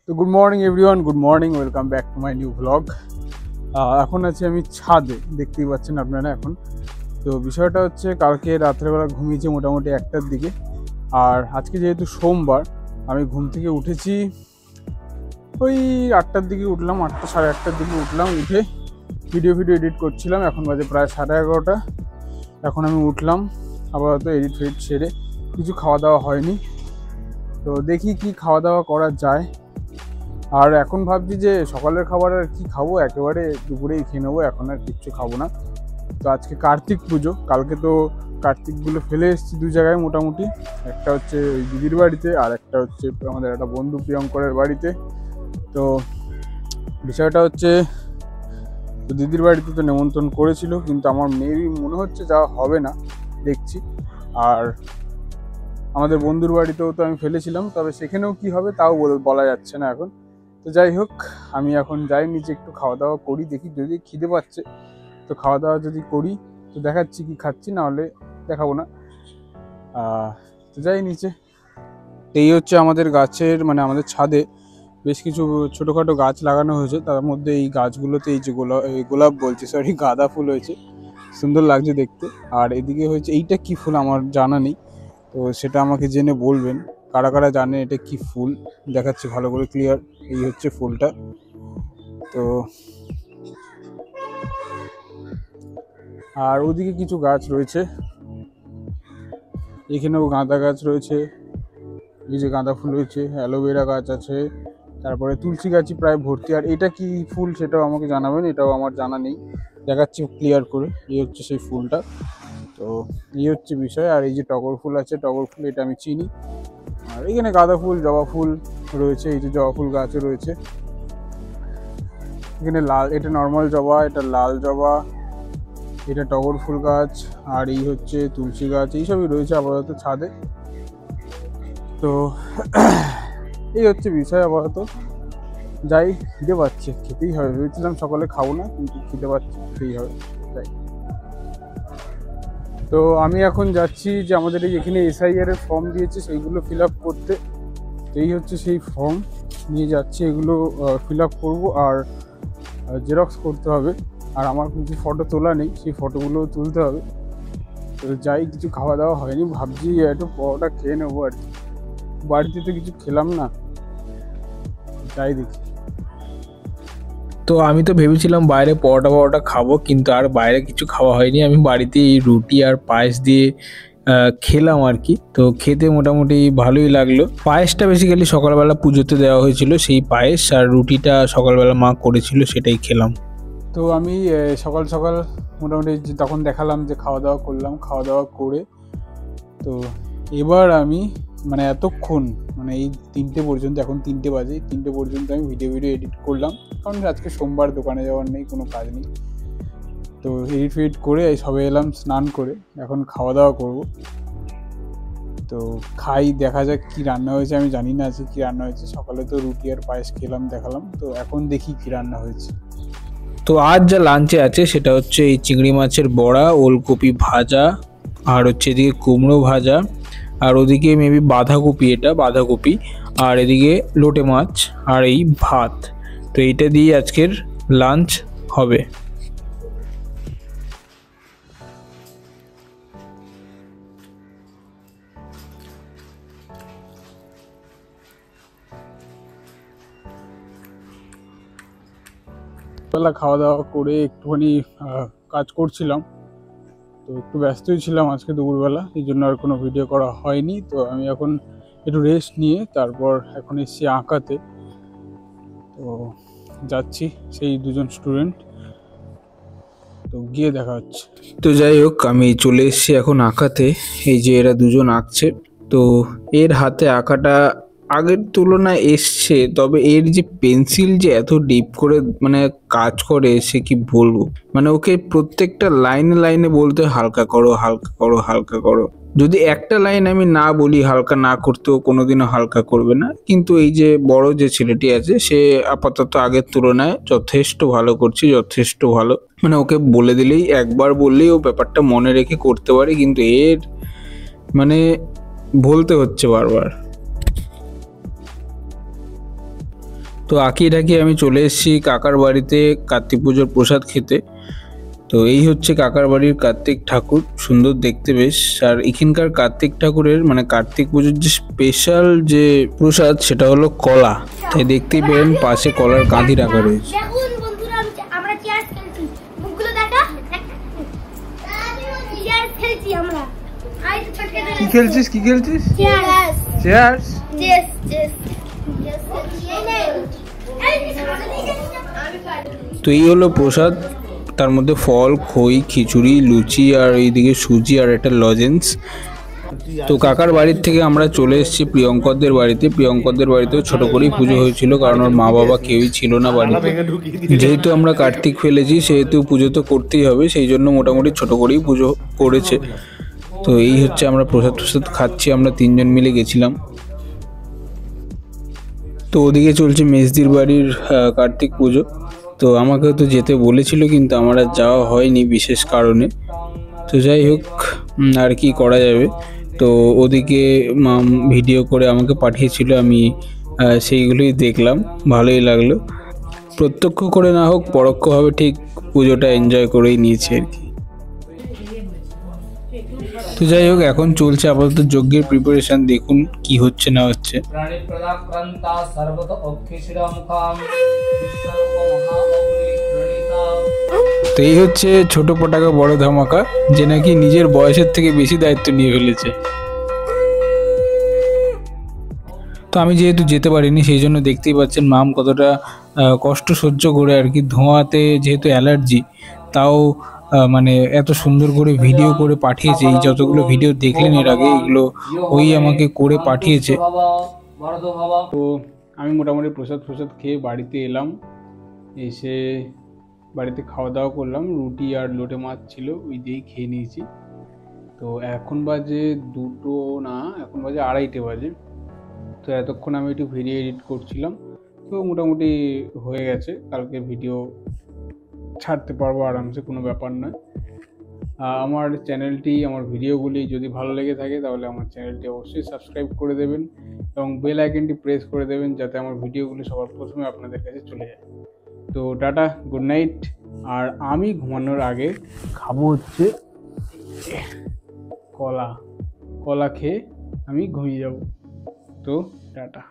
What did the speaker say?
তো good morning everyone, good morning, welcome back to my new blog. এখন আছি আমি ছাদে, দেখতেই পাচ্ছেন আপনারা এখন। তো বিষয়টা হচ্ছে কালকে রাত্রেবেলা ঘুমিয়েছি মোটামুটি 1টার দিকে, আর আজকে যেহেতু সোমবার আমি ঘুম থেকে উঠেছি ওই 8টার দিকে উঠলাম, 8টা সাড়ে 8টার দিকে উঠলাম। উঠে ভিডিও এডিট করছিলাম, এখন বাজে প্রায় 11:30। এখন আমি উঠলাম, আপাতত এডিট সেরে কিছু খাওয়া দাওয়া হয়নি, তো দেখি কি খাওয়া দাওয়া করা যায়। আর এখন ভাবছি যে সকালের খাবার আর কি খাবো, একেবারে দুপুরেই খেয়ে নেবো, এখন আর কিচ্ছু খাবো না। তো আজকে কার্তিক পুজো, কালকে তো কার্তিকগুলো ফেলে এসেছি দু জায়গায় মোটামুটি। একটা হচ্ছে ওই দিদির বাড়িতে, আর একটা হচ্ছে আমাদের একটা বন্ধু প্রিয়ঙ্করের বাড়িতে। তো বিষয়টা হচ্ছে তো দিদির বাড়িতে তো নেমন্ত্রণ করেছিল, কিন্তু আমার মেবি মনে হচ্ছে যাওয়া হবে না, দেখছি। আর আমাদের বন্ধুর বাড়িতেও তো আমি ফেলেছিলাম, তবে সেখানেও কি হবে তাও বলা যাচ্ছে না এখন। তো যাই হোক, আমি এখন যাই নিচে, একটু খাওয়া দাওয়া করি, দেখি যদি খিদে পাচ্ছে তো খাওয়া দাওয়া যদি করি তো দেখাচ্ছি কি খাচ্ছি, না হলে দেখাবো না। তো যাই নিচে। এই হচ্ছে আমাদের গাছের, মানে আমাদের ছাদে বেশ কিছু ছোটোখাটো গাছ লাগানো হয়েছে, তার মধ্যে এই গাছগুলোতে এই যে গোলাপ বলছি, সরি, গাঁদা ফুল হয়েছে, সুন্দর লাগছে দেখতে। আর এদিকে হয়েছে এইটা কি ফুল আমার জানা নেই, তো সেটা আমাকে জেনে বলবেন কারা কারা জানে এটা কি ফুল। দেখাচ্ছি ভালো করে ক্লিয়ার, এই হচ্ছে ফুলটা। তো আর ওদিকে কিছু গাছ রয়েছে, এখানেও গাঁদা গাছ রয়েছে, এই যে গাঁদা ফুল রয়েছে, অ্যালোভেরা গাছ আছে, তারপরে তুলসী গাছই প্রায় ভর্তি। আর এটা কি ফুল সেটাও আমাকে জানাবেন, এটাও আমার জানা নেই, দেখাচ্ছি ক্লিয়ার করে। এই হচ্ছে সেই ফুলটা, তো এই হচ্ছে বিষয়। আর এই যে টগর ফুল আছে, টগর ফুল এটা আমি চিনি। আর এখানে গাঁদা ফুল, জবা ফুল রয়েছে, এই যে জবা ফুল গাছও রয়েছে। এখানে লাল, এটা নর্মাল জবা, এটা লাল জবা, এটা টগর ফুল গাছ, আর এই হচ্ছে তুলসী গাছ, এইসবই রয়েছে আপাতত ছাদে। তো এই হচ্ছে বিষয় আপাতত। যাই, খিদে পাচ্ছে, খেতেই হবে, ভেবেছিলাম সকালে খাবো না, কিন্তু খিদে পাচ্ছে, খেতেই হবে, যাই। তো আমি এখন যাচ্ছি যে আমাদের এই এখানে SIR এর ফর্ম দিয়েছে সেইগুলো ফিল আপ করতে। এই হচ্ছে সেই ফর্ম, নিয়ে যাচ্ছি, এগুলো ফিল আপ করবো আর জেরক্স করতে হবে। আর আমার কিছু ফটো তোলা নেই, সেই ফটোগুলো তুলতে হবে। তো যাই, কিছু খাওয়া দাওয়া হয়নি, ভাবছি একটু পরোটা খেয়ে নেবো আর কি, বাড়িতে তো কিছু খেলাম না, যাই দেখি। তো আমি তো ভেবেছিলাম বাইরে পরোটা খাবো, কিন্তু আর বাইরে কিছু খাওয়া হয়নি। আমি বাড়িতে এই রুটি আর পায়েস দিয়ে খেলাম আর কি। তো খেতে মোটামুটি ভালোই লাগলো। পায়েসটা বেসিক্যালি সকালবেলা পুজোতে দেওয়া হয়েছিল, সেই পায়েস, আর রুটিটা সকালবেলা মা করেছিল, সেটাই খেলাম। তো আমি সকাল সকাল মোটামুটি তখন দেখালাম যে খাওয়া দাওয়া করলাম, খাওয়া দাওয়া করে তো এবার আমি মানে এতক্ষণ, মানে এই 3টে পর্যন্ত, এখন 3টে বাজে, 3টে পর্যন্ত আমি ভিডিও এডিট করলাম, কারণ আজকে সোমবার, দোকানে যাওয়ার নেই, কোনো কাজ নেই। তো এডিট করে সবে এলাম স্নান করে, এখন খাওয়া দাওয়া করব। তো খাই, দেখা যাক কি রান্না হয়েছে, আমি জানি না আজকে কি রান্না হয়েছে। সকালে তো রুটি আর পায়েস খেলাম, দেখালাম, তো এখন দেখি কি রান্না হয়েছে। তো আজ যা লাঞ্চে আছে সেটা হচ্ছে এই চিংড়ি মাছের বড়া, ওলকপি ভাজা, আর হচ্ছে এদিকে কুমড়ো ভাজা, আর ওদিকে মেবি বাঁধাকপি, এটা বাঁধাকপি, আর এদিকে লোটে মাছ, আর এই ভাত। তো এইটা দিয়ে আজকের লাঞ্চ হবে। বেলা খাওয়া দাওয়া করে একটুখানি কাজ করছিলাম, তো একটু ব্যস্তই ছিলাম আজকে দুপুরবেলা, এই জন্য আর কোনো ভিডিও করা হয়নি। তো আমি এখন একটু রেস্ট নিয়ে তারপর এখন এসেছি আঁকাতে। তো যাচ্ছি, সেই দুজন স্টুডেন্ট, তো গিয়ে দেখা হচ্ছে। তো যাই হোক, আমি চলে এসেছি এখন আঁকাতে। এই যে এরা দুজন আঁকছে, তো এর হাতে আঁকাটা আগের তুলনায় এসছে, তবে এর যে পেন্সিল যে এত ডিপ করে মানে কাজ করে সে কি বলবো। মানে ওকে প্রত্যেকটা লাইনে লাইনে বলতে হালকা করো, হালকা করো, হালকা করো। যদি একটা লাইন আমি না বলি হালকা না করতেও কোনোদিনও হালকা করবে না। কিন্তু এই যে বড় যে ছেলেটি আছে, সে আপাতত আগের তুলনায় যথেষ্ট ভালো করছে, যথেষ্ট ভালো। মানে ওকে বলে দিলেই, একবার বললেই ও ব্যাপারটা মনে রেখে করতে পারে, কিন্তু এর মানে বলতে হচ্ছে বারবার। তো আঁকিয়ে ঢাকিয়ে আমি চলে এসেছি কাকার বাড়িতে কার্তিক পুজোর প্রসাদ খেতে। তো এই হচ্ছে কাকার বাড়ির কার্তিক ঠাকুর, সুন্দর দেখতে বেশ। আর এখানকার কার্তিক ঠাকুরের মানে কার্তিক পুজোর যে স্পেশাল যে প্রসাদ সেটা হলো কলা। তাই দেখতেই পেলেন পাশে কলার কাঁধি রাখা রয়েছে। দেখুন বন্ধুরা, আমরা চেয়ার খেলছি, মুখগুলো দেখা, চেয়ার খেলছি আমরা। আই তো ছটকে দে। কি খেলছিস চেয়ার চেয়ার্স? চেস চেস এই নে এই আমি পারি। তো এই হলো প্রসাদ, তার মধ্যে ফল, খই, খিচুড়ি, লুচি আর এইদিকে সুজি আর একটা লজেন্স। তো কাকার বাড়ির থেকে আমরা চলে এসেছি প্রিয়ঙ্করদের বাড়িতে। প্রিয়ঙ্করদের বাড়িতেও ছোট করেই পুজো হয়েছিল, কারণ ওর মা বাবা কেউই ছিল না বাড়িতে। যেহেতু আমরা কার্তিক ফেলেছি সেহেতু পুজো তো করতেই হবে, সেই জন্য মোটামুটি ছোট করেই পুজো করেছে। তো এই হচ্ছে আমরা প্রসাদ খাচ্ছি, আমরা 3 জন মিলে গেছিলাম। তো ওদিকে চলছে মেজদির বাড়ির কার্তিক পুজো। তো আমাকে তো যেতে বলেছিল, কিন্তু আমার আর যাওয়া হয়নি বিশেষ কারণে। তো যাই হোক, আর কি করা যাবে। তো ওদিকে ভিডিও করে আমাকে পাঠিয়েছিল, আমি সেইগুলোই দেখলাম, ভালোই লাগলো। প্রত্যক্ষ করে না হোক পরোক্ষভাবে ঠিক পুজোটা এনজয় করেই নিয়েছি আর কি। তো যাই হোক, এখন চলছে আপাতত যজ্ঞের প্রিপারেশন, দেখুন কি হচ্ছে না হচ্ছে। তো এই হচ্ছে ছোট পটাকা বড় ধামাকা, যে নাকি নিজের বয়সের থেকে বেশি দায়িত্ব নিয়ে ফেলেছে। তো আমি যেহেতু যেতে পারিনি, সেই জন্য দেখতেই পাচ্ছেন মাম কতটা কষ্ট সহ্য করে আর কি। ধোঁয়াতে যেহেতু অ্যালার্জি, তাও মানে এত সুন্দর করে ভিডিও করে পাঠিয়েছে। এই যতগুলো ভিডিও দেখলেন এর আগে, এগুলো ওই আমাকে করে পাঠিয়েছে। তো আমি মোটামুটি প্রসাদ খেয়ে বাড়িতে এলাম। এসে বাড়িতে খাওয়া দাওয়া করলাম, রুটি আর লোটে মাছ ছিল, ওই দিয়েই খেয়ে নিয়েছি। তো এখন বাজে 2টো না, এখন বাজে 2:30 বাজে। তো এতক্ষণ আমি একটু ভিডিও এডিট করছিলাম, তো মোটামুটি হয়ে গেছে। কালকে ভিডিও ছাড়তে পারবো আরামসে, কোনো ব্যাপার নয়। আমার চ্যানেলটি, আমার ভিডিওগুলি যদি ভালো লেগে থাকে তাহলে আমার চ্যানেলটি অবশ্যই সাবস্ক্রাইব করে দেবেন এবং বেল আইকনটি প্রেস করে দেবেন, যাতে আমার ভিডিওগুলি সবার প্রথমে আপনাদের কাছে চলে যায়। তো টাটা, গুড নাইট। আর আমি ঘুমানোর আগে খাবো হচ্ছে কলা খেয়ে আমি ঘুমিয়ে যাব। তো টাটা।